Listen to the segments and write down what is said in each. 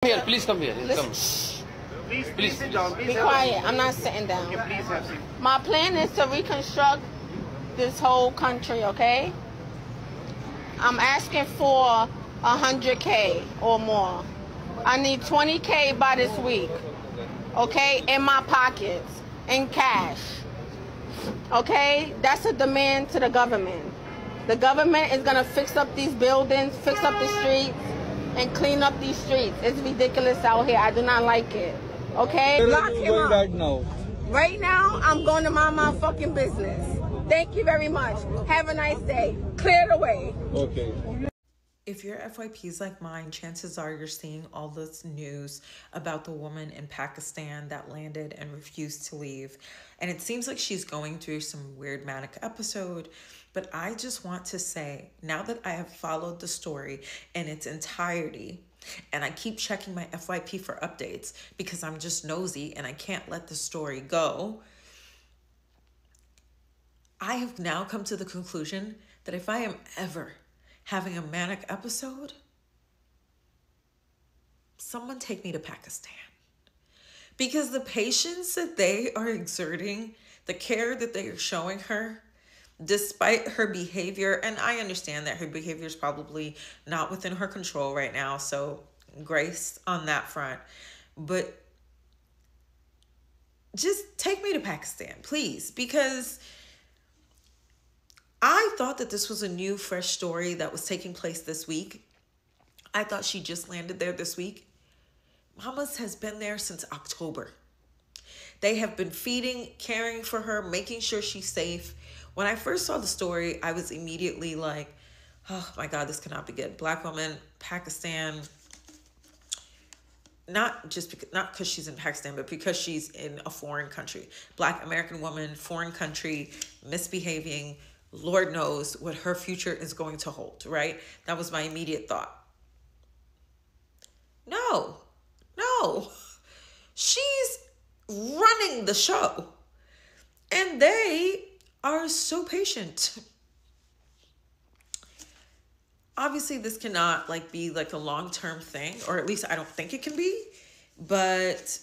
Here, please come here. Come. Please sit down. Be quiet. I'm not sitting down. Please have seat. My plan is to reconstruct this whole country, okay? I'm asking for 100K or more. I need 20K by this week, okay? In my pockets, in cash, okay? That's a demand to the government. The government is gonna fix up these buildings, fix up the streets, and clean up these streets. It's ridiculous out here. I do not like it. Okay? Lock him up. Right now? Right now, I'm going to mind my fucking business. Thank you very much. Have a nice day. Clear the way. Okay. If your FYP is like mine, chances are you're seeing all this news about the woman in Pakistan that landed and refused to leave. And it seems like she's going through some weird manic episode. But I just want to say, now that I have followed the story in its entirety, and I keep checking my FYP for updates because I'm just nosy and I can't let the story go, I have now come to the conclusion that if I am ever having a manic episode, someone take me to Pakistan. Because the patience that they are exerting, the care that they are showing her, despite her behavior, and I understand that her behavior is probably not within her control right now, so grace on that front, but just take me to Pakistan, please, because I thought that this was a new, fresh story that was taking place this week. I thought she just landed there this week. Mama's has been there since October. They have been feeding, caring for her, making sure she's safe. When I first saw the story, I was immediately like, oh my God, this cannot be good. Black woman, Pakistan, not because she's in Pakistan, but because she's in a foreign country. Black American woman, foreign country, misbehaving. Lord knows what her future is going to hold, right? That was my immediate thought. No. She's running the show. And they are so patient. Obviously, this cannot be a long-term thing, or at least I don't think it can be, but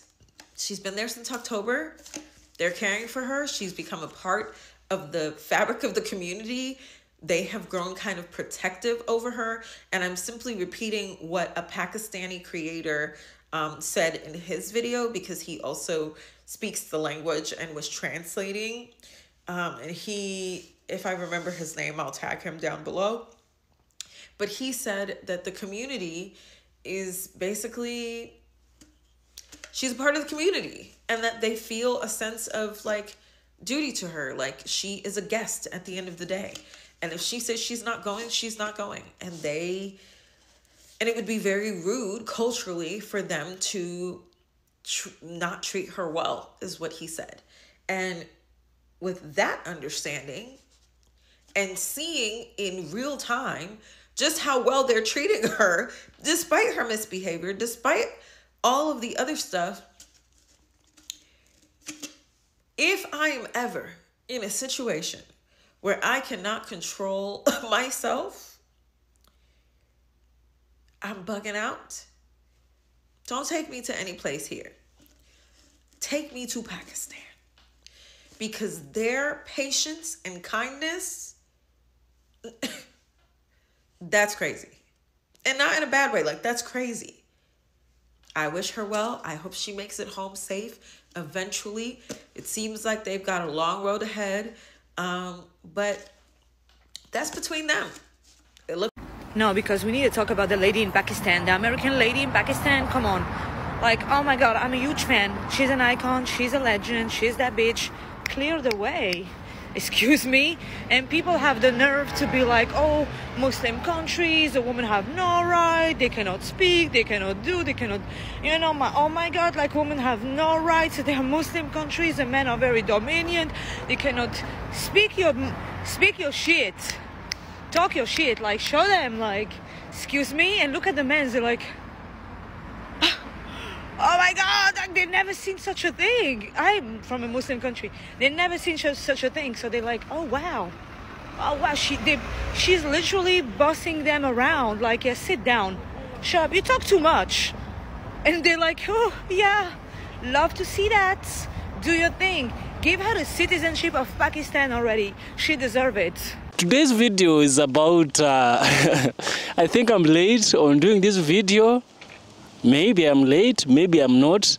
she's been there since October. They're caring for her. She's become a part of the fabric of the community. They have grown kind of protective over her. And I'm simply repeating what a Pakistani creator said in his video, because he also speaks the language and was translating. And he, if I remember his name, I'll tag him down below. But he said that the community is basically, she's a part of the community, and that they feel a sense of duty to her. Like she is a guest at the end of the day. And if she says she's not going, she's not going. And it would be very rude culturally for them to not treat her well, is what he said. And with that understanding and seeing in real time just how well they're treating her, despite her misbehavior, despite all of the other stuff, if I am ever in a situation where I cannot control myself, I'm bugging out. Don't take me to any place here. Take me to Pakistan. Because their patience and kindness, that's crazy. And not in a bad way. That's crazy. I wish her well. I hope she makes it home safe eventually. It seems like they've got a long road ahead. But that's between them. No, because we need to talk about the lady in Pakistan, the American lady in Pakistan. Come on. Oh my God, I'm a huge fan. She's an icon. She's a legend. She's that bitch. Clear the way. Excuse me. And people have the nerve to be like, oh, Muslim countries, the women have no right. They cannot speak. They cannot do. They cannot, oh my God, women have no rights. They are Muslim countries and men are very dominant. They cannot speak your shit. Talk your shit. Show them, excuse me. And look at the men. They're like, oh my God, they've never seen such a thing. I'm from a Muslim country. They've never seen such a thing. So they're like, oh wow. She's literally bossing them around. Yeah, sit down. Shut up. You talk too much. And they're like, oh, yeah, love to see that. Do your thing. Give her the citizenship of Pakistan already. She deserves it. Today's video is about, I think I'm late on doing this video. Maybe I'm late, maybe I'm not.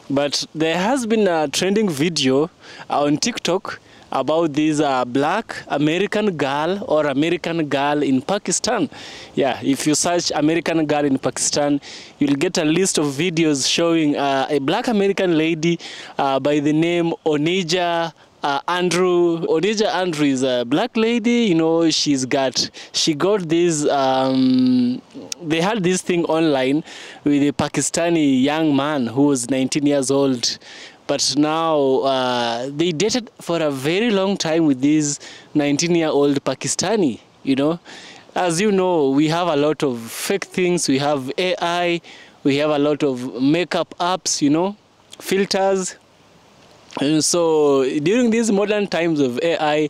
But there has been a trending video on TikTok about this black American girl or American girl in Pakistan. Yeah, if you search American girl in Pakistan, you'll get a list of videos showing a black American lady by the name Onijah Onijah Andrew is a black lady. You know, she got this, they had this thing online with a Pakistani young man who was 19 years old. But now they dated for a very long time with this 19-year-old Pakistani, you know. As you know, we have a lot of fake things. We have AI. We have a lot of makeup apps, you know, filters. And so during these modern times of AI,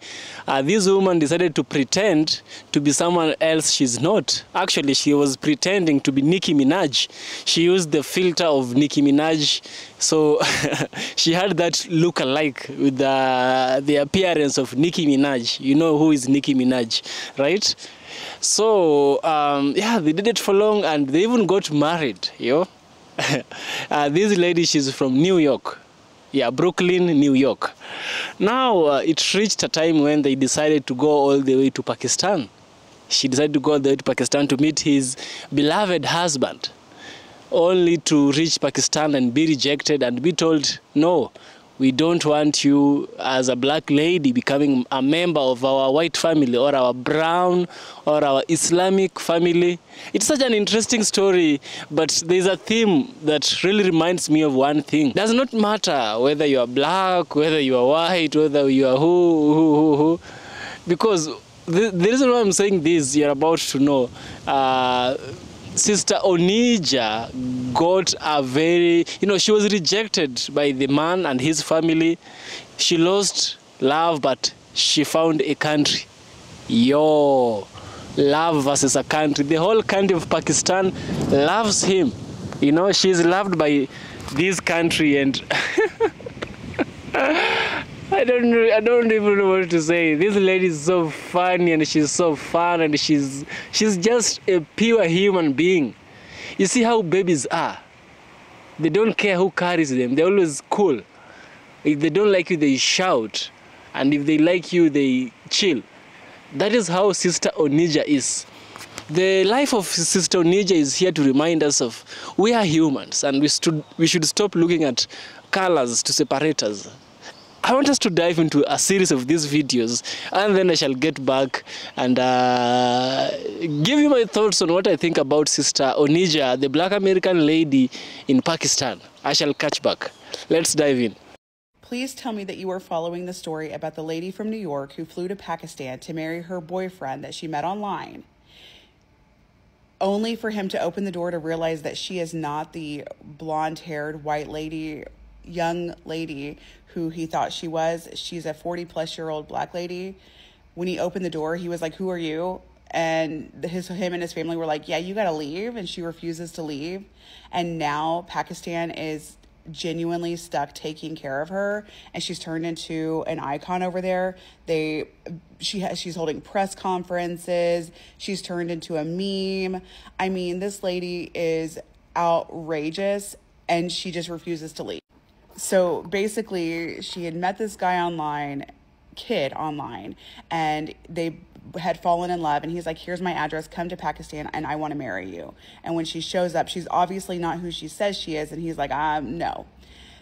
this woman decided to pretend to be someone else she's not. Actually, she was pretending to be Nicki Minaj. She used the filter of Nicki Minaj. So she had that look-alike with the appearance of Nicki Minaj. You know who is Nicki Minaj, right? So, yeah, they did it for long and they even got married, yo. This lady, she's from New York. Yeah, Brooklyn, New York. Now, it reached a time when they decided to go all the way to Pakistan. She decided to go all the way to Pakistan to meet his beloved husband, only to reach Pakistan and be rejected and be told, no, we don't want you as a black lady becoming a member of our white family or our brown or our Islamic family. It's such an interesting story, but there's a theme that really reminds me of one thing. It does not matter whether you are black, whether you are white, whether you are who. Because the reason why I'm saying this, you're about to know. Sister Onijah got a very, you know, she was rejected by the man and his family. She lost love, but she found a country. Yo, love versus a country. The whole country of Pakistan loves him. You know, she's loved by this country, and I don't even know what to say. This lady is so funny and she's so fun and she's just a pure human being. You see how babies are. They don't care who carries them. They're always cool. If they don't like you, they shout. And if they like you, they chill. That is how Sister Onijah is. The life of Sister Onijah is here to remind us of we are humans and we should stop looking at colors to separate us. I want us to dive into a series of these videos, and then I shall get back and give you my thoughts on what I think about Sister Onijah, the black American lady in Pakistan. I shall catch back. Let's dive in. Please tell me that you are following the story about the lady from New York who flew to Pakistan to marry her boyfriend that she met online, only for him to open the door to realize that she is not the blonde-haired white lady, young lady who he thought she was. She's a 40-plus-year-old black lady. When he opened the door, he was like, who are you? And him and his family were like, yeah, you got to leave. And she refuses to leave. And now Pakistan is genuinely stuck taking care of her. And she's turned into an icon over there. She's holding press conferences. She's turned into a meme. I mean, this lady is outrageous. And she just refuses to leave. So basically, she had met this guy online, and they had fallen in love. And he's like, here's my address, come to Pakistan, and I want to marry you. And when she shows up, she's obviously not who she says she is. And he's like, no.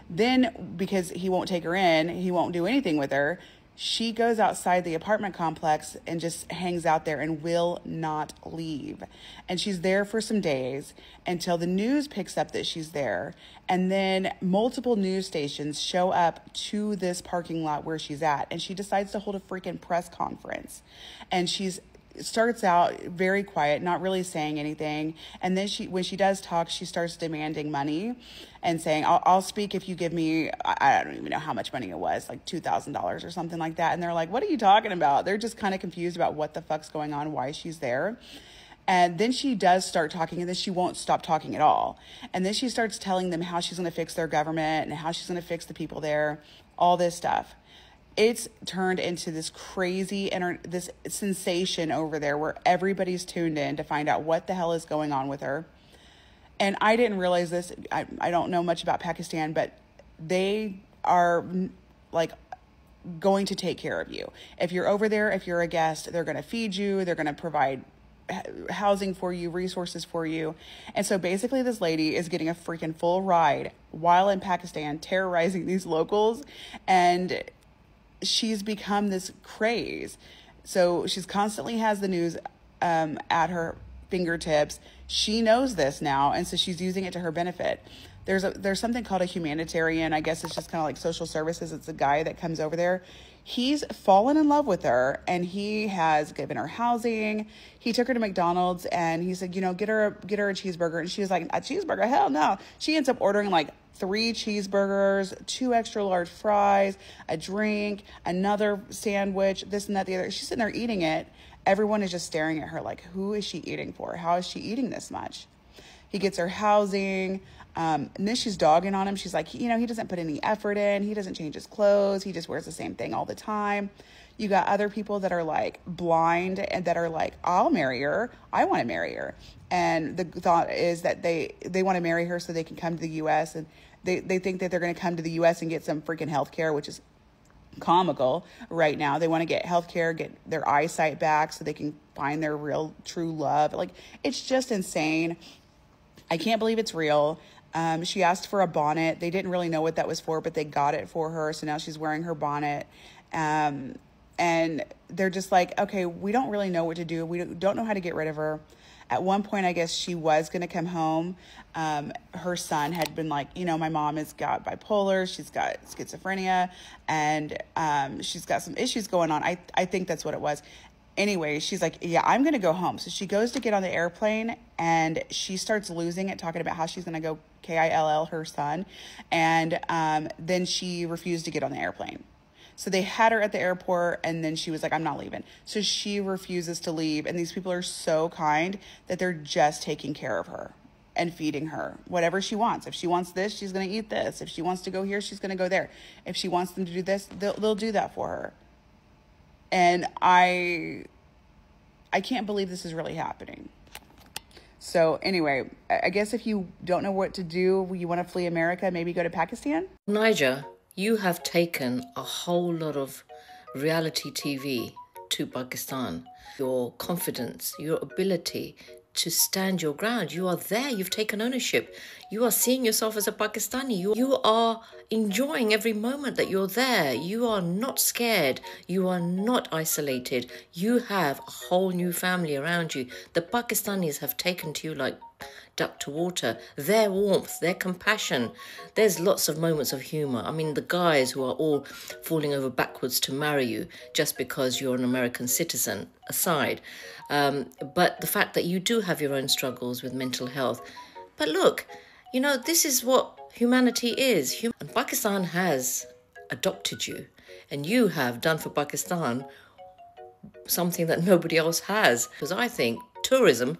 Then, because he won't take her in, he won't do anything with her, she goes outside the apartment complex and just hangs out there and will not leave. And she's there for some days until the news picks up that she's there. And then multiple news stations show up to this parking lot where she's at. And she decides to hold a freaking press conference. And starts out very quiet, not really saying anything. And then when she does talk, she starts demanding money and saying, I'll speak if you give me, I don't even know how much money it was, like $2,000 or something like that. And they're like, what are you talking about? They're just kind of confused about what the fuck's going on, why she's there. And then she does start talking, and then she won't stop talking at all. And then she starts telling them how she's going to fix their government and how she's going to fix the people there, all this stuff. It's turned into this crazy, this sensation over there where everybody's tuned in to find out what the hell is going on with her. And I didn't realize this. I don't know much about Pakistan, but they are like going to take care of you. If you're over there, if you're a guest, they're going to feed you. They're going to provide housing for you, resources for you. And so basically this lady is getting a freaking full ride while in Pakistan, terrorizing these locals. And she's become this craze. So she's constantly has the news at her fingertips. She knows this now, and so she's using it to her benefit. There's something called a humanitarian. I guess it's just kind of like social services. It's a guy that comes over there. He's fallen in love with her, and he has given her housing. He took her to McDonald's, and he said, get her a cheeseburger. And she was like, a cheeseburger? Hell no. She ends up ordering like 3 cheeseburgers, 2 extra large fries, a drink, another sandwich, this and that, the other. She's sitting there eating it. Everyone is just staring at her like, who is she eating for? How is she eating this much? He gets her housing. And then she's dogging on him. She's like, he doesn't put any effort in. He doesn't change his clothes. He just wears the same thing all the time. You got other people that are like blind and that are like, I'll marry her. I want to marry her. And the thought is that they want to marry her so they can come to the U.S. And they think that they're going to come to the U.S. and get some freaking health care, which is comical right now. They want to get health care, get their eyesight back so they can find their real true love. Like, it's just insane. I can't believe it's real. She asked for a bonnet. They didn't really know what that was for, but they got it for her. So now she's wearing her bonnet. And they're just like, okay, we don't really know what to do. We don't know how to get rid of her. At one point, I guess she was going to come home. Her son had been like, my mom has got bipolar. She's got schizophrenia, and she's got some issues going on. I think that's what it was. Anyway, she's like, yeah, I'm going to go home. So she goes to get on the airplane, and she starts losing it, talking about how she's going to go KILL her son. And then she refused to get on the airplane. So they had her at the airport, and then she was like, I'm not leaving. So she refuses to leave. And these people are so kind that they're just taking care of her and feeding her whatever she wants. If she wants this, she's going to eat this. If she wants to go here, she's going to go there. If she wants them to do this, they'll do that for her. And I can't believe this is really happening. So anyway, I guess if you don't know what to do, you want to flee America, maybe go to Pakistan. Onijah, you have taken a whole lot of reality TV to Pakistan. Your confidence, your ability to stand your ground. You are there. You've taken ownership. You are seeing yourself as a Pakistani. You are enjoying every moment that you're there. You are not scared. You are not isolated. You have a whole new family around you. The Pakistanis have taken to you like duck to water. Their warmth, their compassion. There's lots of moments of humor. I mean, the guys who are all falling over backwards to marry you just because you're an American citizen aside. But the fact that you do have your own struggles with mental health. But look, this is what humanity is. And Pakistan has adopted you. And you have done for Pakistan something that nobody else has. Because I think tourism,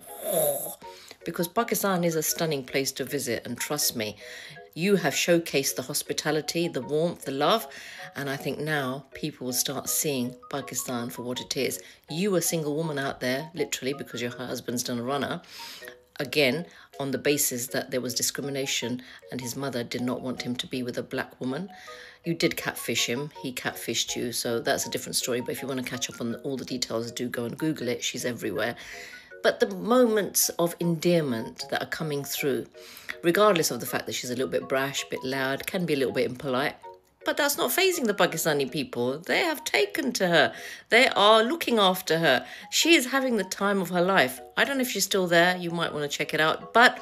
because Pakistan is a stunning place to visit. And trust me, you have showcased the hospitality, the warmth, the love. And I think now people will start seeing Pakistan for what it is. You, a single woman out there, literally, because your husband's done a runner, again, on the basis that there was discrimination and his mother did not want him to be with a black woman. You did catfish him. He catfished you. So that's a different story. But if you want to catch up on all the details, do go and Google it. She's everywhere. But the moments of endearment that are coming through, regardless of the fact that she's a little bit brash, a bit loud, can be a little bit impolite, but that's not fazing the Pakistani people. They have taken to her. They are looking after her. She is having the time of her life. I don't know if she's still there. You might want to check it out. But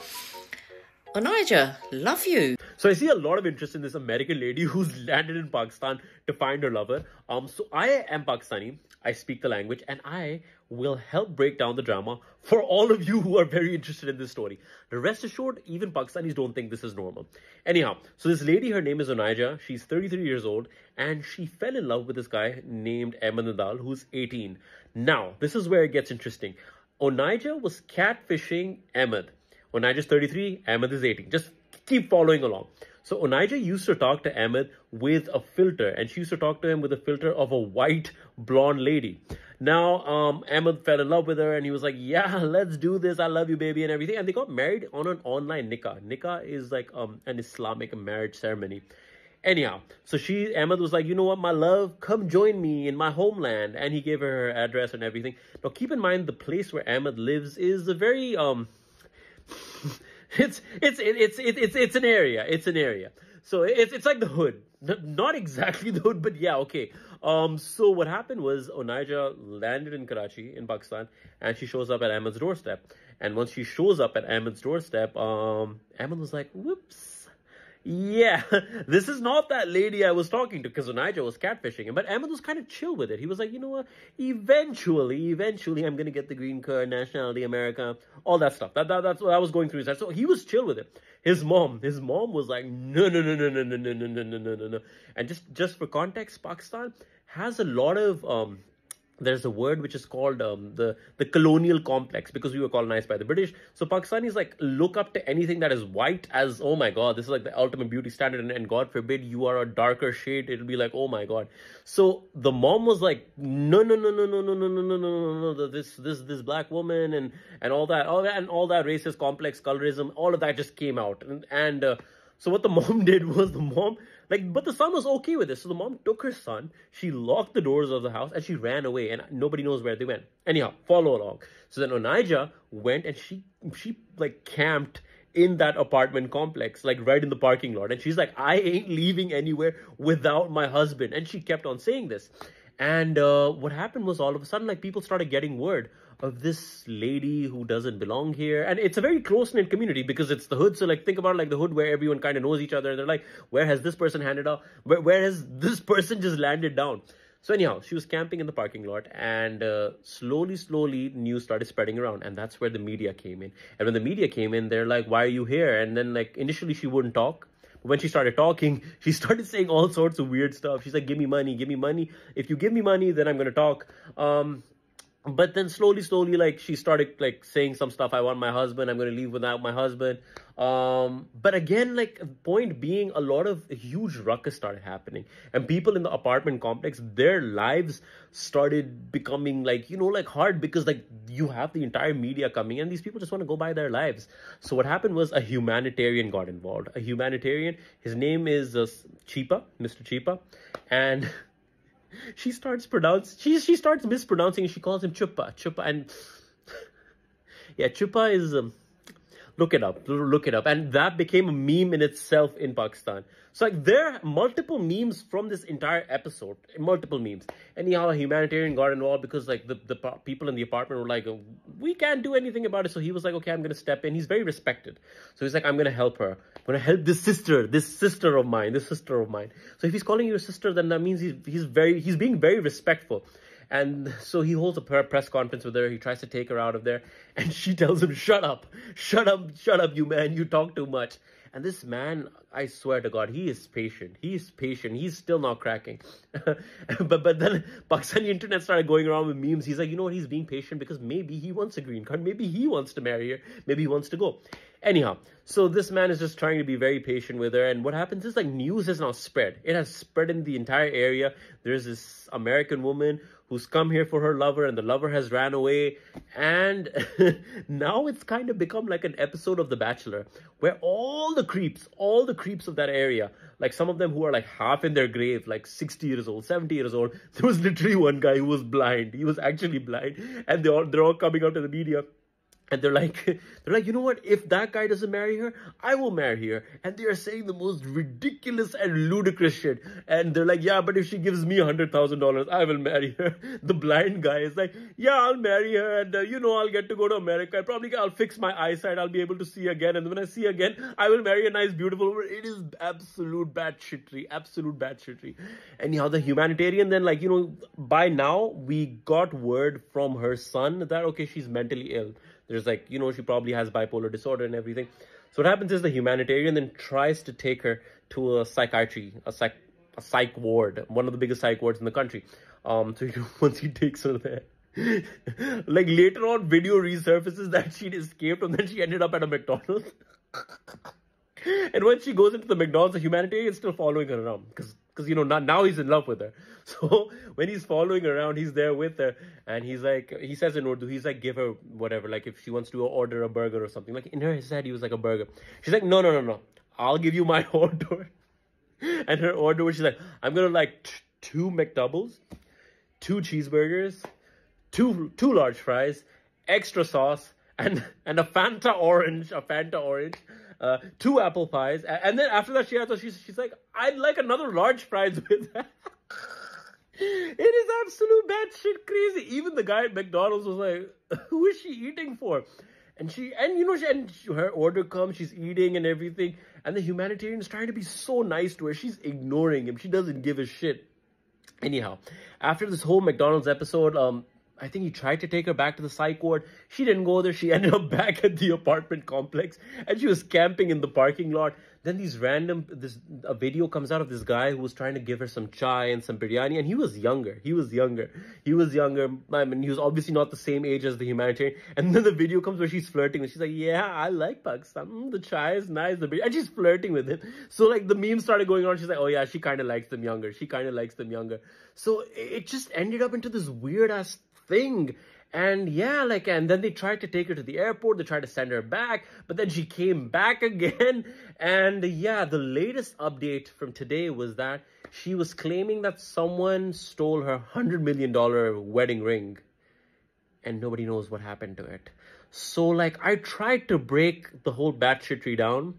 Onijah, love you. So I see a lot of interest in this American lady who's landed in Pakistan to find her lover. So I am Pakistani. I speak the language, and I will help break down the drama for all of you who are very interested in this story. Now, rest assured, even Pakistanis don't think this is normal. Anyhow, so this lady, her name is Onijah. She's 33 years old, and she fell in love with this guy named Ahmed Nadal, who's 18. Now, this is where it gets interesting. Onijah was catfishing Ahmed. Onijah's 33, Ahmed is 18. Just keep following along. So Onijah used to talk to Ahmed with a filter, and she used to talk to him with a filter of a white blonde lady. Now, Ahmed fell in love with her, and he was like, yeah, let's do this. I love you, baby, and everything. And they got married on an online nikah. Nikah is like an Islamic marriage ceremony. Anyhow, so Ahmed was like, you know what, my love, come join me in my homeland. And he gave her address and everything. Now, keep in mind, the place where Ahmed lives is a very, it's an area. It's an area. So it's like the hood. Not exactly the hood, but yeah, okay. So what happened was Onijah landed in Karachi in Pakistan, and she shows up at Ahmed's doorstep. And once she shows up at Ahmed's doorstep, Ahmed was like, whoops. Yeah, this is not that lady I was talking to, because Onijah was catfishing him. But Ahmed was kind of chill with it. He was like, you know what, eventually, I'm going to get the green card, nationality, America, all that stuff. That's what I was going through his head. So he was chill with it. His mom was like, no. And just for context, Pakistan has a lot of there's a word which is called the colonial complex, because we were colonized by the British. So Pakistanis like look up to anything that is white as, oh my God, this is like the ultimate beauty standard, and God forbid you are a darker shade, it'll be like, oh my God. So the mom was like, no, this black woman and all that racist complex, colorism, all of that just came out. And so what the mom did was but the son was okay with this. So the mom took her son, she locked the doors of the house, and she ran away, and nobody knows where they went. Anyhow, follow along. So then Onijah went, and she like camped in that apartment complex, like right in the parking lot. And she's like, I ain't leaving anywhere without my husband. And she kept on saying this. And what happened was, all of a sudden, like, people started getting word of this lady who doesn't belong here. And it's a very close-knit community because it's the hood. So, like, think about, like, the hood where everyone kind of knows each other. They're like, where has this person handed out? Where has this person just landed down? So anyhow, she was camping in the parking lot, and slowly, news started spreading around. And that's where the media came in. And when the media came in, they're like, why are you here? And then, like, initially she wouldn't talk. When she started talking, she started saying all sorts of weird stuff. She's like, give me money. If you give me money, then I'm going to talk. But then slowly, like, she started, like, saying some stuff. I want my husband. I'm going to leave without my husband. But again, like, point being, a lot of huge ruckus started happening. And people in the apartment complex, their lives started becoming, like, you know, like, hard because, like, you have the entire media coming and these people just want to go by their lives. So what happened was a humanitarian got involved. A humanitarian, his name is Chipa, Mr. Chipa. And she starts mispronouncing. She calls him Chupa. And yeah, Chupa is look it up. And that became a meme in itself in Pakistan. So, like, there are multiple memes from this entire episode, multiple memes. Anyhow, a humanitarian got involved because, like, the people in the apartment were like, we can't do anything about it. So he was like, okay, I'm going to step in. He's very respected. So he's like, I'm going to help her. I'm going to help this sister of mine. So if he's calling you a sister, then that means he's being very respectful. And so he holds a press conference with her. He tries to take her out of there. And she tells him, shut up, you man. You talk too much. And this man, I swear to God, he is patient. He's still not cracking. but then Pakistani internet started going around with memes. He's like, you know what? He's being patient because maybe he wants a green card. Maybe he wants to marry her. Maybe he wants to go. Anyhow, so this man is just trying to be very patient with her. And what happens is, like, news has now spread. It has spread in the entire area. There's this American woman who's come here for her lover, and the lover has ran away. And now it's kind of become like an episode of The Bachelor, where all the creeps of that area, like some of them who are like half in their grave, like 60 years old, 70 years old. There was literally one guy who was blind. He was actually blind. And they're all coming out to the media. And they're like, you know what? If that guy doesn't marry her, I will marry her. And they are saying the most ridiculous and ludicrous shit. And they're like, yeah, but if she gives me $100,000, I will marry her. The blind guy is like, yeah, I'll marry her. And, I'll get to go to America. I'll fix my eyesight. I'll be able to see again. And when I see again, I will marry a nice, beautiful woman. It is absolute batshittery. Anyhow, the humanitarian then, like, by now, we got word from her son that, okay, she's mentally ill. There's, like, she probably has bipolar disorder and everything. So what happens is the humanitarian then tries to take her to a psych ward, one of the biggest psych wards in the country. So once he takes her there, Like later on, video resurfaces that she'd escaped and then she ended up at a McDonald's. And when she goes into the McDonald's, the humanitarian is still following her around because you know, now he's in love with her. So when he's following her around, he's there with her, and he's like, he says in Urdu, he's like, give her whatever, like if she wants to order a burger or something. Like in her head, he was like a burger. She's like, no, I'll give you my order. And her order was, she's like, I'm gonna like 2 McDoubles, 2 cheeseburgers, two large fries, extra sauce, and a Fanta orange, 2 apple pies, and then after that she's like, I'd like another large fries with that. It is absolute batshit crazy. Even the guy at McDonald's was like, who is she eating for? And her order comes, she's eating and everything, and the humanitarian is trying to be so nice to her. She's ignoring him. She doesn't give a shit. Anyhow, after this whole McDonald's episode, I think he tried to take her back to the psych ward. She didn't go there. She ended up back at the apartment complex, and she was camping in the parking lot. Then a video comes out of this guy who was trying to give her some chai and some biryani, and he was younger. I mean, he was obviously not the same age as the humanitarian. And then the video comes where she's flirting, and she's like, yeah, I like Pakistan. The chai is nice, and she's flirting with him. So like the meme started going on. She's like, oh yeah, she kind of likes them younger. So it just ended up into this weird ass thing. And yeah, and then they tried to take her to the airport. They tried to send her back, but then she came back again. And yeah, the latest update from today was that she was claiming that someone stole her $100 million wedding ring, and nobody knows what happened to it. So I tried to break the whole batshit tree down.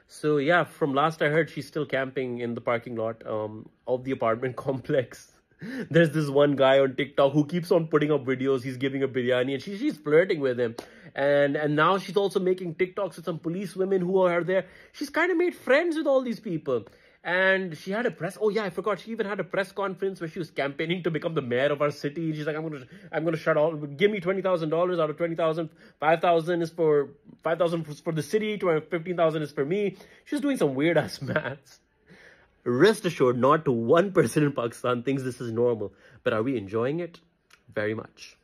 So yeah, from last I heard, she's still camping in the parking lot of the apartment complex. There's this one guy on TikTok who keeps on putting up videos. He's giving a biryani, and she's flirting with him. And now she's also making TikToks with some police women who are there. She's kind of made friends with all these people. And she had a I forgot. She even had a press conference where she was campaigning to become the mayor of our city. She's like, I'm gonna shut all. Give me $20,000 out of 20,000. 5,000 is for 5,000 for the city. 15,000 is for me. She's doing some weird ass maths. Rest assured, not one person in Pakistan thinks this is normal. But are we enjoying it? Very much.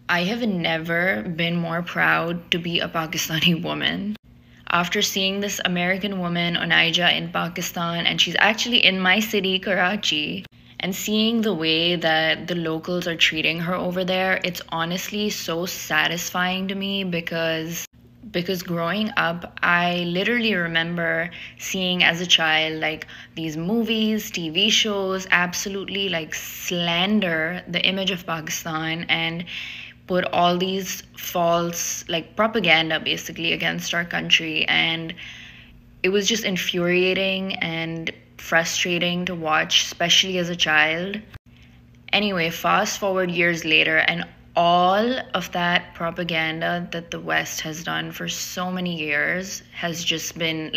I have never been more proud to be a Pakistani woman. After seeing this American woman, Onijah, in Pakistan, and she's actually in my city, Karachi, and seeing the way that the locals are treating her over there, it's honestly so satisfying to me because growing up, I literally remember seeing as a child these movies, TV shows absolutely slander the image of Pakistan and put all these false propaganda basically against our country, and it was just infuriating and frustrating to watch, especially as a child. Anyway, fast forward years later, and all of that propaganda that the West has done for so many years has just been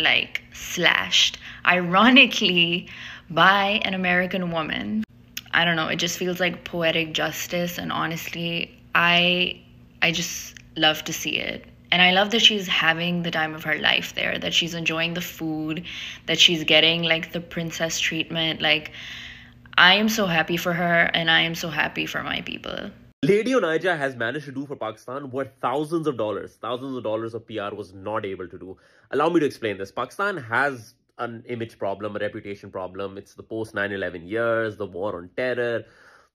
slashed, ironically, by an American woman. I don't know, it just feels like poetic justice, and honestly, I just love to see it. And I love that she's having the time of her life there, that she's enjoying the food, that she's getting the princess treatment. I am so happy for her, and I am so happy for my people. Lady Onijah has managed to do for Pakistan what thousands of dollars of PR was not able to do. Allow me to explain this. Pakistan has an image problem, a reputation problem. It's the post 9/11 years, the war on terror.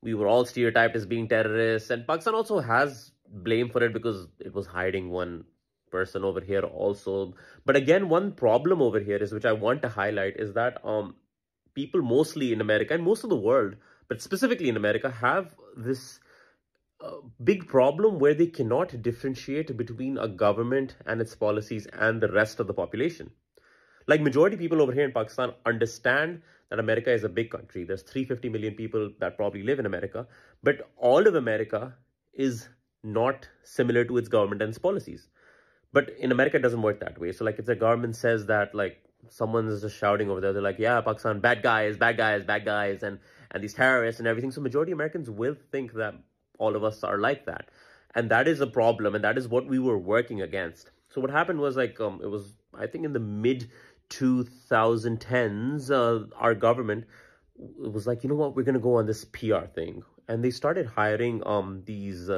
We were all stereotyped as being terrorists. And Pakistan also has blame for it because it was hiding one person over here also. But again, one problem over here is, which I want to highlight, is that people mostly in America and most of the world, but specifically in America, have this big problem where they cannot differentiate between a government and its policies and the rest of the population. Majority people over here in Pakistan understand that America is a big country. There's 350 million people that probably live in America, but all of America is not similar to its government and its policies. But in America, it doesn't work that way. So if the government says that someone is just shouting over there, they're like, yeah, Pakistan, bad guys, and these terrorists and everything. So majority Americans will think that all of us are like that. And that is a problem. And that is what we were working against. So what happened was it was, I think in the mid 2010s, our government was like, you know what, we're going to go on this PR thing. and they started hiring these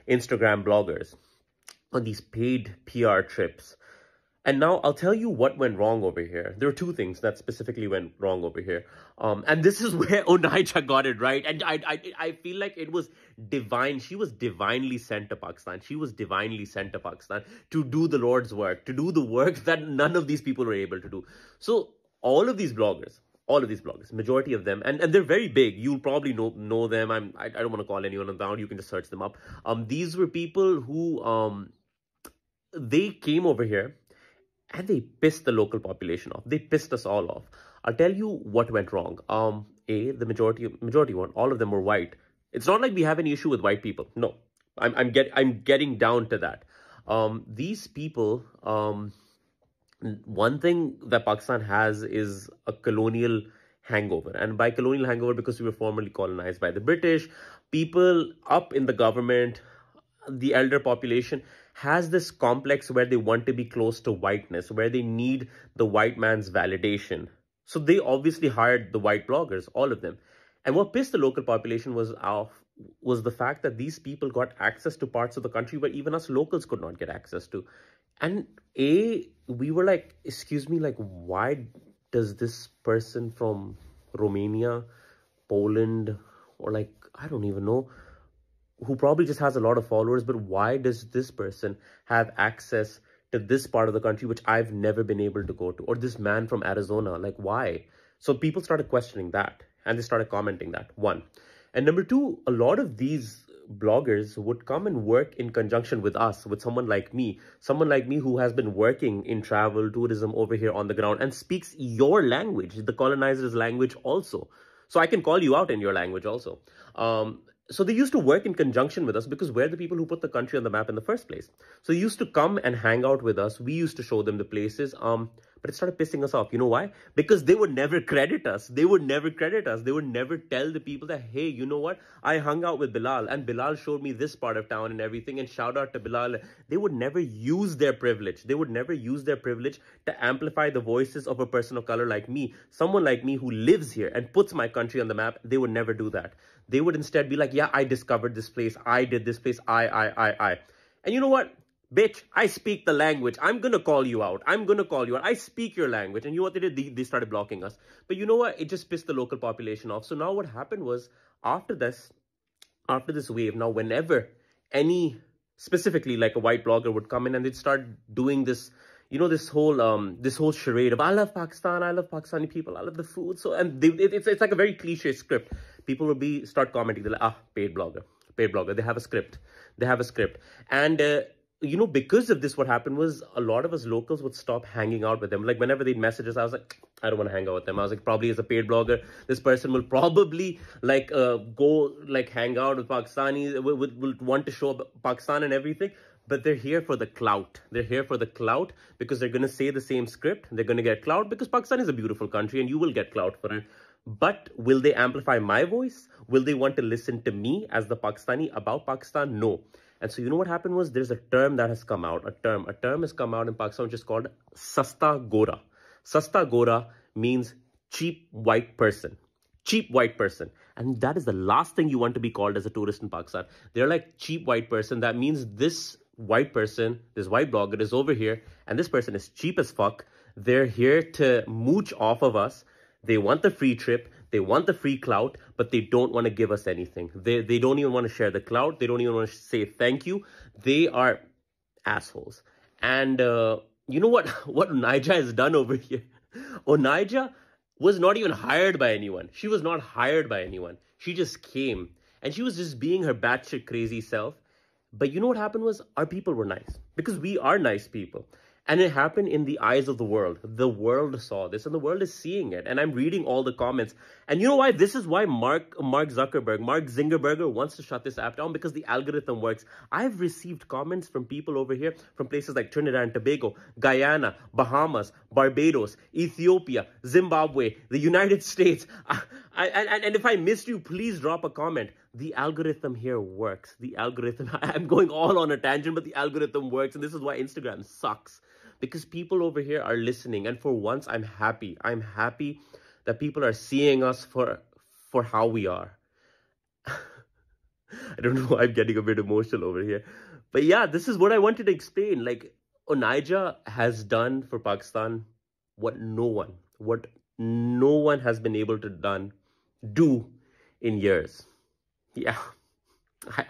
Instagram bloggers on these paid PR trips. And now I'll tell you what went wrong over here. There are two things that specifically went wrong over here. And this is where Onijah got it right. And I feel like it was divine. She was divinely sent to Pakistan. She was divinely sent to Pakistan to do the Lord's work, to do the work that none of these people were able to do. So all of these bloggers, majority of them, and they're very big. You'll probably know them. I don't want to call anyone down. You can just search them up. These were people who, they came over here and they pissed the local population off. They pissed us all off. I'll tell you what went wrong. The majority one, all of them were white. It's not like we have any issue with white people. No, I'm getting down to that. These people, one thing that Pakistan has is a colonial hangover. And by colonial hangover, because we were formerly colonized by the British, people up in the government, the elder population, has this complex where they want to be close to whiteness, where they need the white man's validation. So they obviously hired the white bloggers, all of them. And what pissed the local population was off was the fact that these people got access to parts of the country where even us locals could not get access to. And we were like, excuse me, like, why does this person from Romania, Poland, or like, I don't even know, who probably just has a lot of followers, but why does this person have access to this part of the country, which I've never been able to go to? Or this man from Arizona, like, why? So people started questioning that, and they started commenting that, one. And number two, a lot of these bloggers would come and work in conjunction with us, with someone like me who has been working in travel, tourism over here on the ground and speaks your language, the colonizer's language also. So I can call you out in your language also. So they used to work in conjunction with us because we're the people who put the country on the map in the first place. So they used to come and hang out with us. We used to show them the places. But it started pissing us off. You know why? Because they would never credit us. They would never credit us. They would never tell the people that, hey, you know what? I hung out with Bilal and Bilal showed me this part of town and everything. And shout out to Bilal. They would never use their privilege. They would never use their privilege to amplify the voices of a person of color like me. Someone like me who lives here and puts my country on the map. They would never do that. They would instead be like, yeah, I discovered this place. I did this place. I. And you know what? Bitch, I speak the language. I'm going to call you out. I'm going to call you out. I speak your language. And you know what they did? They started blocking us. But you know what? It just pissed the local population off. So now what happened was after this wave, now whenever any, specifically like a white blogger would come in and they'd start doing this, you know, this whole charade of, I love Pakistan, I love Pakistani people, I love the food. So, and it's like a very cliche script. People would start commenting. They're like, paid blogger. They have a script. And, you know, because of this, what happened was a lot of us locals would stop hanging out with them. Like whenever they'd message us, I was like, I don't want to hang out with them. I was like, probably as a paid blogger, this person will probably like go like hang out with Pakistanis, will want to show Pakistan and everything. But they're here for the clout. They're here for the clout because they're going to say the same script. They're going to get clout because Pakistan is a beautiful country and you will get clout for it. But will they amplify my voice? Will they want to listen to me as the Pakistani about Pakistan? No. And so you know what happened was there's a term that has come out. A term has come out in Pakistan which is called Sasta Gora. Sasta Gora means cheap white person. Cheap white person. And that is the last thing you want to be called as a tourist in Pakistan. They're like cheap white person. That means this white person, this white blogger is over here and this person is cheap as fuck. They're here to mooch off of us. They want the free trip. They want the free clout, but they don't want to give us anything. They don't even want to share the clout. They don't even want to say thank you. They are assholes. And you know what Onijah has done over here? Onijah was not even hired by anyone. She was not hired by anyone. She just came. And she was just being her batshit crazy self. But you know what happened was our people were nice. Because we are nice people. And it happened in the eyes of the world. The world saw this and the world is seeing it. And I'm reading all the comments. And you know why? This is why Mark Zuckerberg wants to shut this app down because the algorithm works. I've received comments from people over here from places like Trinidad and Tobago, Guyana, Bahamas, Barbados, Ethiopia, Zimbabwe, the United States. And if I missed you, please drop a comment. The algorithm here works. The algorithm, I'm going all on a tangent, but the algorithm works. And this is why Instagram sucks. Because people over here are listening. And for once, I'm happy. I'm happy that people are seeing us for how we are. I don't know why I'm getting a bit emotional over here. But yeah, this is what I wanted to explain. Like, Onijah has done for Pakistan what no one has been able to do in years. Yeah,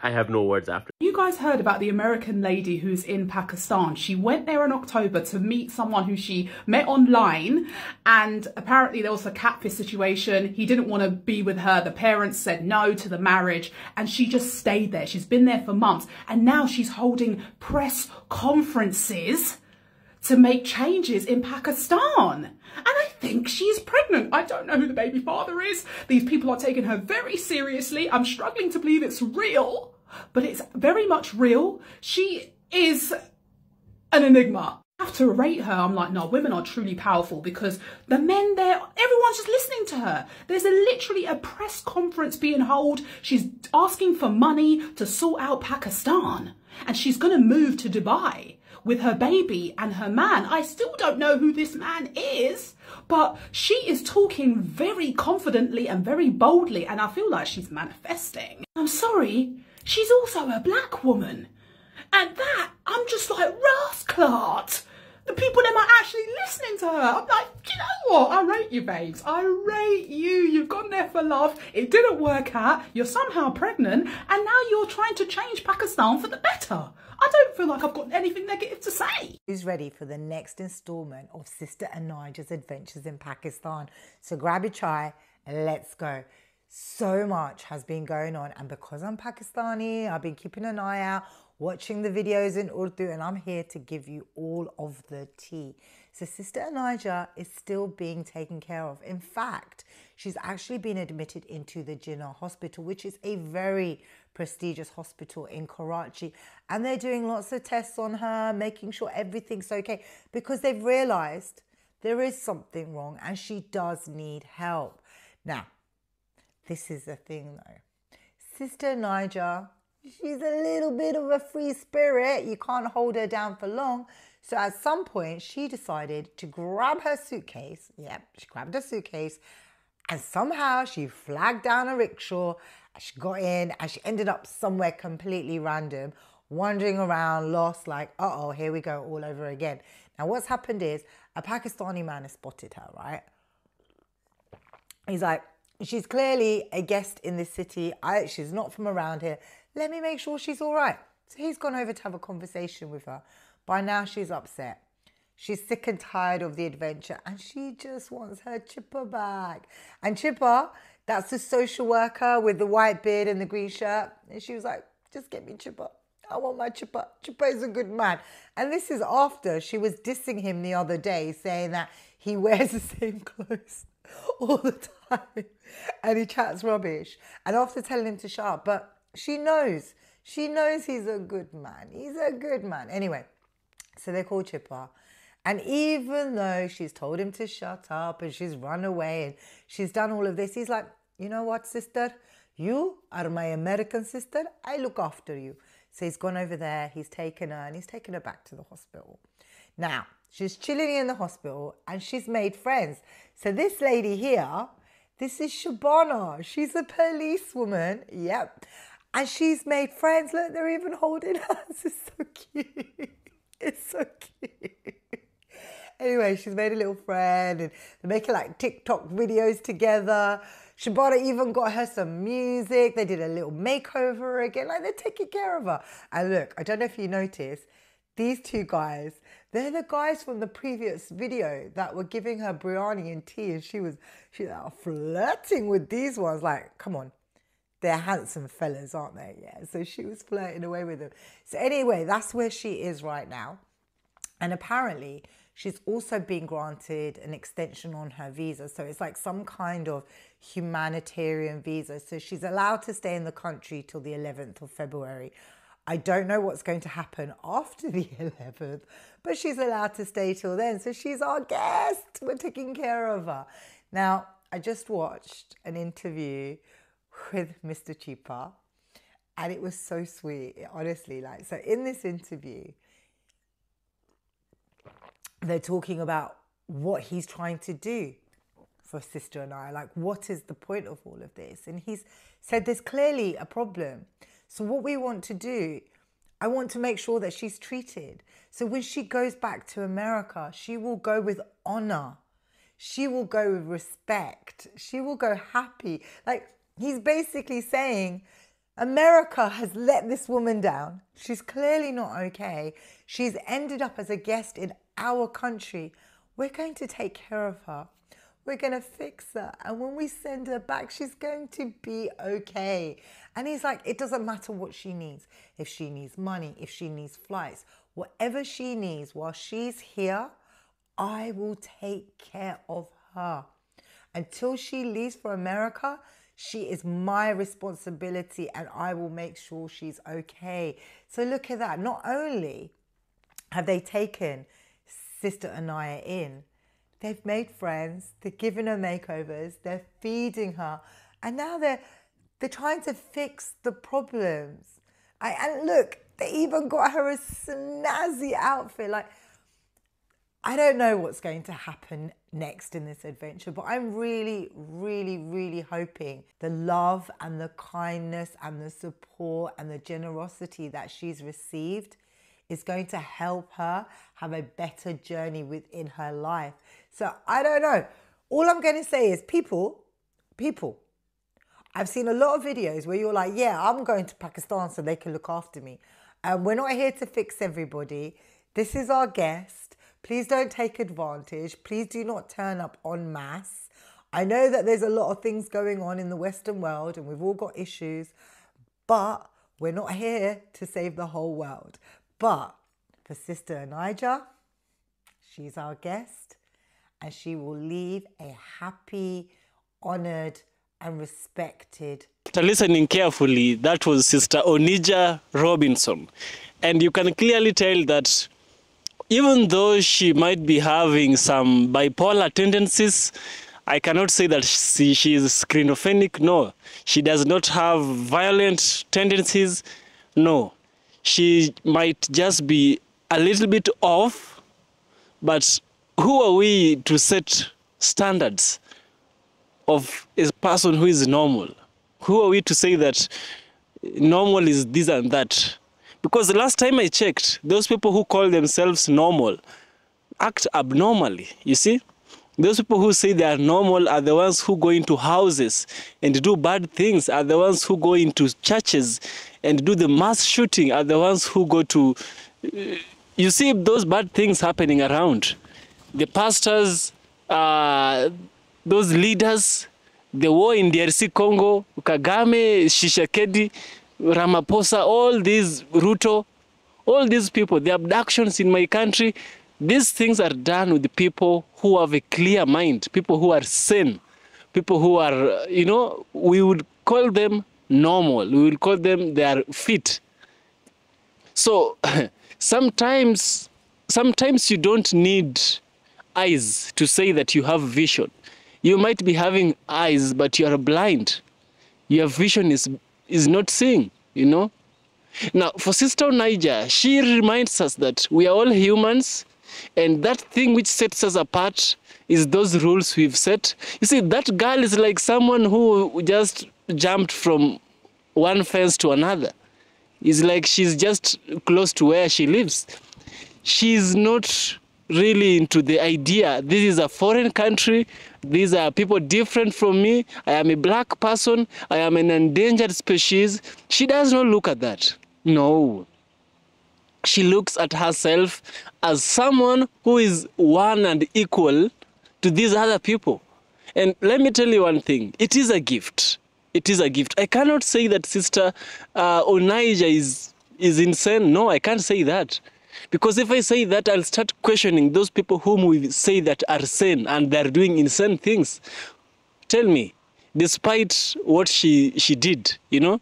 I have no words after. You guys heard about the American lady who's in Pakistan. She went there in October to meet someone who she met online, and apparently there was a catfish situation. He didn't want to be with her. The parents said no to the marriage, and she just stayed there. She's been there for months, and now she's holding press conferences to make changes in Pakistan. And I think she is pregnant. I don't know who the baby father is. These people are taking her very seriously. I'm struggling to believe it's real, but it's very much real. She is an enigma. I have to rate her. I'm like, no, women are truly powerful, because the men there, everyone's just listening to her. There's literally a press conference being held. She's asking for money to sort out Pakistan, and she's going to move to Dubai with her baby and her man. I still don't know who this man is, but she is talking very confidently and very boldly, and I feel like she's manifesting. I'm sorry, she's also a black woman. And that, I'm just like, rascalot. The people them are actually listening to her. I'm like, you know what? I rate you, babes. I rate you. You've gone there for love. It didn't work out. You're somehow pregnant, and now you're trying to change Pakistan for the better. I don't feel like I've got anything negative to say. Who's ready for the next installment of Sister Onijah's adventures in Pakistan? So grab your chai and let's go. So much has been going on, and because I'm Pakistani, I've been keeping an eye out, watching the videos in Urdu, and I'm here to give you all of the tea. So Sister Onijah is still being taken care of. In fact, she's actually been admitted into the Jinnah Hospital, which is a very prestigious hospital in Karachi, and they're doing lots of tests on her, making sure everything's okay, because they've realized there is something wrong and she does need help. Now, this is the thing though. Sister Onijah, she's a little bit of a free spirit. You can't hold her down for long. So at some point, she decided to grab her suitcase. Yep, she grabbed her suitcase, and somehow she flagged down a rickshaw. She got in, and she ended up somewhere completely random, wandering around, lost, like, uh-oh, here we go all over again. Now, what's happened is a Pakistani man has spotted her, right? He's like, she's clearly a guest in this city. She's not from around here. Let me make sure she's all right. So he's gone over to have a conversation with her. By now, she's upset. She's sick and tired of the adventure, and she just wants her Chipper back. And Chipper, that's the social worker with the white beard and the green shirt. And she was like, just get me Chipper. I want my Chipper. Chipper is a good man. And this is after she was dissing him the other day, saying that he wears the same clothes all the time and he chats rubbish. And after telling him to shut up, but she knows he's a good man. He's a good man. Anyway, so they call Chipper. And even though she's told him to shut up and she's run away and she's done all of this, he's like, you know what, sister? You are my American sister. I look after you. So he's gone over there, he's taken her, and he's taken her back to the hospital. Now, she's chilling in the hospital and she's made friends. So this lady here, this is Shabana. She's a policewoman. Yep. And she's made friends. Look, they're even holding hands. It's so cute. It's so cute. Anyway, she's made a little friend and they're making like TikTok videos together. Shabana even got her some music. They did a little makeover again. Like, they're taking care of her. And look, I don't know if you noticed, these two guys, they're the guys from the previous video that were giving her biryani and tea, and she's flirting with these ones. Like, come on. They're handsome fellas, aren't they? Yeah, so she was flirting away with them. So anyway, that's where she is right now. And apparently, she's also been granted an extension on her visa. So it's like some kind of humanitarian visa. So she's allowed to stay in the country till the 11th of February. I don't know what's going to happen after the 11th, but she's allowed to stay till then. So she's our guest. We're taking care of her. Now, I just watched an interview with Mr. Chipa, and it was so sweet, honestly. Like, so in this interview, they're talking about what he's trying to do for Sister and I. Like, what is the point of all of this? And he's said there's clearly a problem. So what we want to do, I want to make sure that she's treated. So when she goes back to America, she will go with honor. She will go with respect. She will go happy. Like, he's basically saying, America has let this woman down. She's clearly not okay. She's ended up as a guest in our country. We're going to take care of her. We're going to fix her. And when we send her back, she's going to be okay. And he's like, it doesn't matter what she needs. If she needs money, if she needs flights, whatever she needs while she's here, I will take care of her. Until she leaves for America, she is my responsibility and I will make sure she's okay. So look at that. Not only have they taken Sister Onijah in, they've made friends, they're giving her makeovers, they're feeding her, and now they're trying to fix the problems. And look, they even got her a snazzy outfit. Like, I don't know what's going to happen next in this adventure, but I'm really, really, really hoping the love and the kindness and the support and the generosity that she's received is going to help her have a better journey within her life. So I don't know. All I'm going to say is people, I've seen a lot of videos where you're like, yeah, I'm going to Pakistan so they can look after me. And we're not here to fix everybody. This is our guest. Please don't take advantage. Please do not turn up en masse. I know that there's a lot of things going on in the Western world and we've all got issues, but we're not here to save the whole world. But for Sister Onijah, she's our guest and she will leave a happy, honoured and respected. After listening carefully, that was Sister Onijah Robinson. And you can clearly tell that even though she might be having some bipolar tendencies, I cannot say that she is schizophrenic. No, she does not have violent tendencies. No, she might just be a little bit off, but who are we to set standards of a person who is normal? Who are we to say that normal is this and that? Because the last time I checked, those people who call themselves normal act abnormally, you see? Those people who say they are normal are the ones who go into houses and do bad things, are the ones who go into churches and do the mass shooting, are the ones who go to... You see those bad things happening around. The pastors, those leaders, the war in DRC Congo, Kagame, Tshisekedi, Ramaphosa, all these, Ruto, all these people, the abductions in my country, these things are done with the people who have a clear mind, people who are sane, people who are, you know, we would call them normal, we would call them they are fit. So sometimes you don't need eyes to say that you have vision. You might be having eyes, but you are blind. Your vision is not seeing, you know. Now, for Sister Onijah, she reminds us that we are all humans, and that thing which sets us apart is those rules we've set. You see, that girl is like someone who just jumped from one fence to another. It's like she's just close to where she lives. She's not really into the idea, this is a foreign country, these are people different from me, I am a black person, I am an endangered species. She does not look at that. No. She looks at herself as someone who is one and equal to these other people. And let me tell you one thing, it is a gift. It is a gift. I cannot say that Sister Onijah is insane. No, I can't say that. Because if I say that, I'll start questioning those people whom we say that are sane and they're doing insane things. Tell me, despite what she did, you know,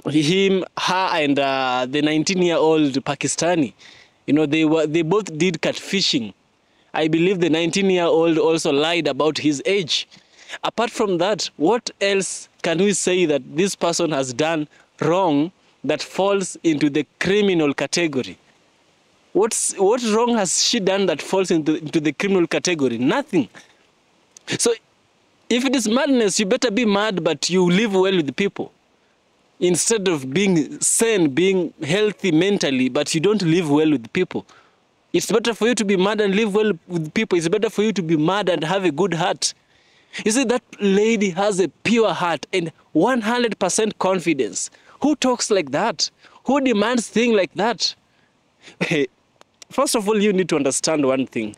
him, her, and the 19-year-old Pakistani, you know, they both did catfishing. I believe the 19-year-old also lied about his age. Apart from that, what else can we say that this person has done wrong that falls into the criminal category? What wrong has she done that falls into the criminal category? Nothing. So if it is madness, you better be mad, but you live well with the people. instead of being sane, being healthy mentally, but you don't live well with people. It's better for you to be mad and live well with people. It's better for you to be mad and have a good heart. You see, that lady has a pure heart and 100% confidence. Who talks like that? Who demands things like that? First of all, you need to understand one thing.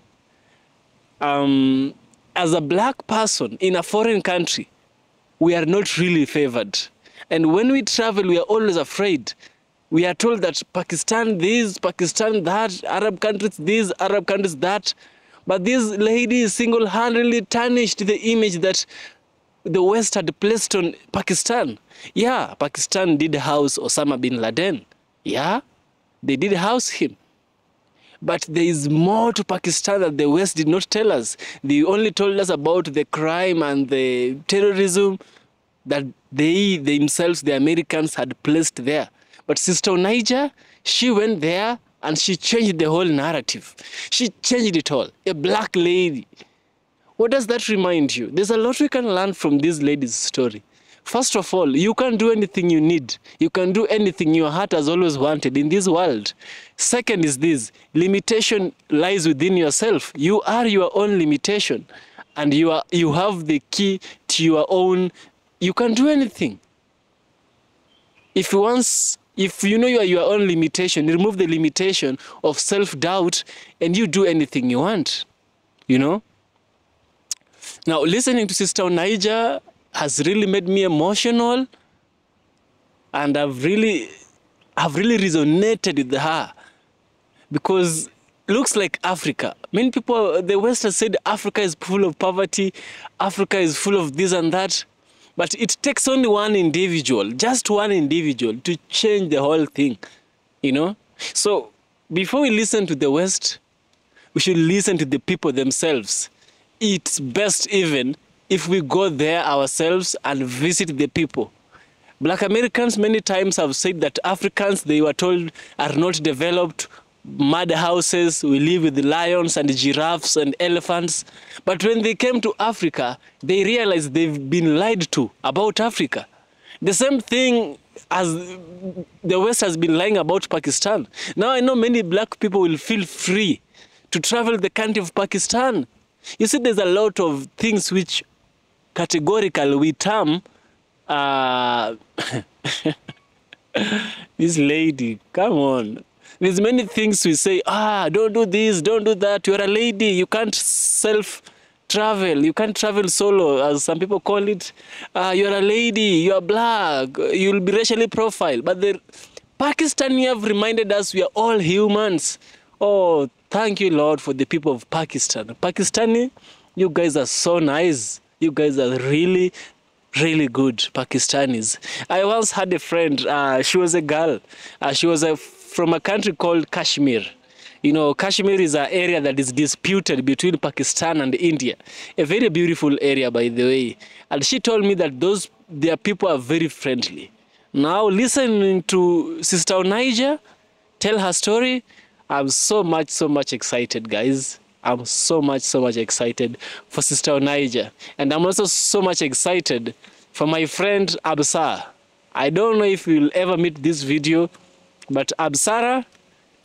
As a black person in a foreign country, we are not really favored. And when we travel, we are always afraid. We are told that Pakistan this, Pakistan that, Arab countries this, Arab countries that. But this lady single-handedly tarnished the image that the West had placed on Pakistan. Yeah, Pakistan did house Osama bin Laden. Yeah, they did house him. But there is more to Pakistan that the West did not tell us. They only told us about the crime and the terrorism that they themselves, the Americans, had placed there. But Sister Onijah, she went there and she changed the whole narrative. She changed it all. A black lady. What does that remind you? There's a lot we can learn from this lady's story. First of all, you can do anything you need. You can do anything your heart has always wanted in this world. Second is this, limitation lies within yourself. You are your own limitation. And you have the key to your own, you can do anything. If you know you are your own limitation, remove the limitation of self-doubt and you do anything you want, you know? Now, listening to Sister Onijah has really made me emotional, and I've really resonated with her, because it looks like Africa. Many people, the West has said Africa is full of poverty, Africa is full of this and that, but it takes only one individual, just one individual, to change the whole thing, you know? So before we listen to the West, we should listen to the people themselves. It's best even if we go there ourselves and visit the people. Black Americans many times have said that Africans, they were told, are not developed, mud houses, we live with lions and giraffes and elephants. But when they came to Africa, they realized they've been lied to about Africa. The same thing as the West has been lying about Pakistan. Now I know many black people will feel free to travel the country of Pakistan. You see, there's a lot of things which categorically we term, this lady, come on. There's many things we say, don't do this, don't do that. You're a lady, you can't self-travel, you can't travel solo, as some people call it. You're a lady, you're black, you'll be racially profiled. But the Pakistani have reminded us we are all humans. Oh, thank you, Lord, for the people of Pakistan. Pakistani, you guys are so nice. You guys are really, really good Pakistanis. I once had a friend, she was a girl. She was from a country called Kashmir. You know, Kashmir is an area that is disputed between Pakistan and India. A very beautiful area, by the way. And she told me that their people are very friendly. Now, listening to Sister Onijah tell her story, I'm so much excited, guys. I'm so much excited for Sister Onijah. And I'm also so much excited for my friend Absara. I don't know if you'll ever meet this video, but Absara,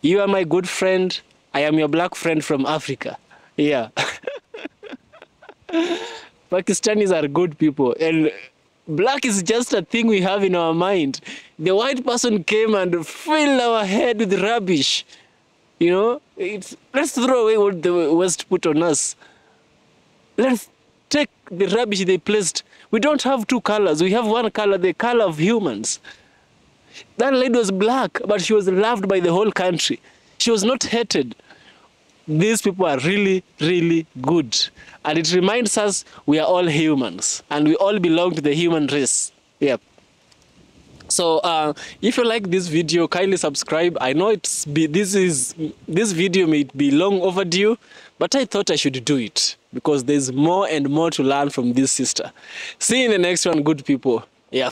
you are my good friend. I am your black friend from Africa. Yeah. Pakistanis are good people. And black is just a thing we have in our mind. The white person came and filled our head with rubbish. You know, let's throw away what the West put on us. Let's take the rubbish they placed. We don't have two colors. We have one color, the color of humans. That lady was black, but she was loved by the whole country. She was not hated. These people are really, really good. And it reminds us we are all humans. And we all belong to the human race. Yep. So if you like this video, kindly subscribe. I know this video may be long overdue, but I thought I should do it because there's more and more to learn from this sister. See you in the next one, good people. Yeah.